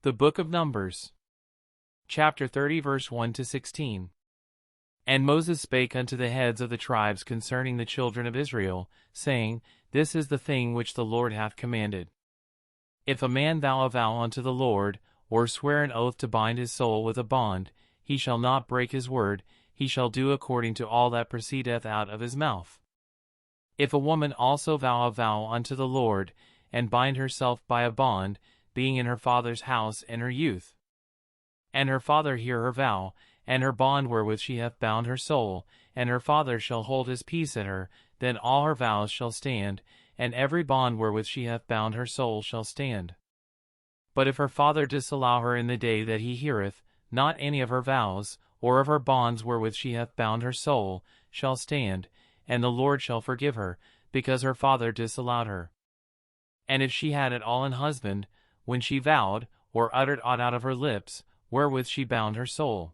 The Book of Numbers, chapter 30, verse 1 to 16. And Moses spake unto the heads of the tribes concerning the children of Israel, saying, This is the thing which the Lord hath commanded. If a man vow a vow unto the Lord, or swear an oath to bind his soul with a bond, he shall not break his word, he shall do according to all that proceedeth out of his mouth. If a woman also vow a vow unto the Lord, and bind herself by a bond, being in her father's house in her youth, and her father hear her vow, and her bond wherewith she hath bound her soul, and her father shall hold his peace at her, then all her vows shall stand, and every bond wherewith she hath bound her soul shall stand. But if her father disallow her in the day that he heareth, not any of her vows, or of her bonds wherewith she hath bound her soul, shall stand, and the Lord shall forgive her, because her father disallowed her. And if she had at all an husband, when she vowed, or uttered aught out of her lips, wherewith she bound her soul,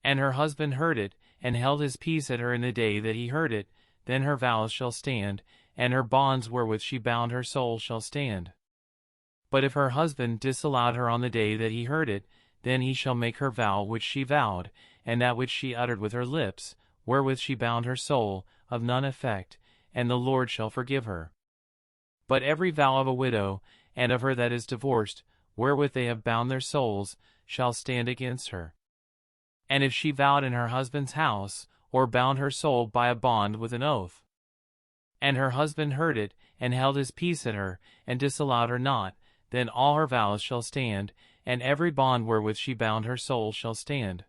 and her husband heard it, and held his peace at her in the day that he heard it, then her vows shall stand, and her bonds wherewith she bound her soul shall stand. But if her husband disallowed her on the day that he heard it, then he shall make her vow which she vowed, and that which she uttered with her lips, wherewith she bound her soul, of none effect, and the Lord shall forgive her. But every vow of a widow, and of her that is divorced, wherewith they have bound their souls, shall stand against her. And if she vowed in her husband's house, or bound her soul by a bond with an oath, and her husband heard it, and held his peace at her, and disallowed her not, then all her vows shall stand, and every bond wherewith she bound her soul shall stand.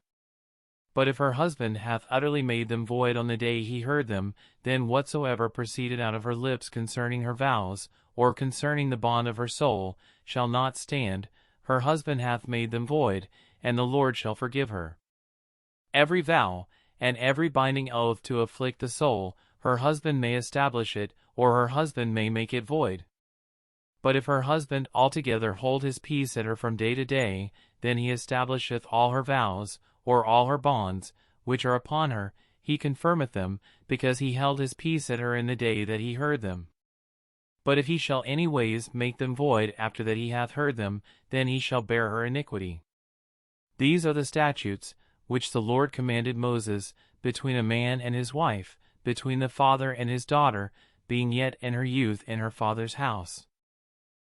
But if her husband hath utterly made them void on the day he heard them, then whatsoever proceeded out of her lips concerning her vows, or concerning the bond of her soul, shall not stand, her husband hath made them void, and the Lord shall forgive her. Every vow, and every binding oath to afflict the soul, her husband may establish it, or her husband may make it void. But if her husband altogether hold his peace at her from day to day, then he establisheth all her vows, or all her bonds, which are upon her, he confirmeth them, because he held his peace at her in the day that he heard them. But if he shall any ways make them void after that he hath heard them, then he shall bear her iniquity. These are the statutes, which the Lord commanded Moses, between a man and his wife, between the father and his daughter, being yet in her youth in her father's house.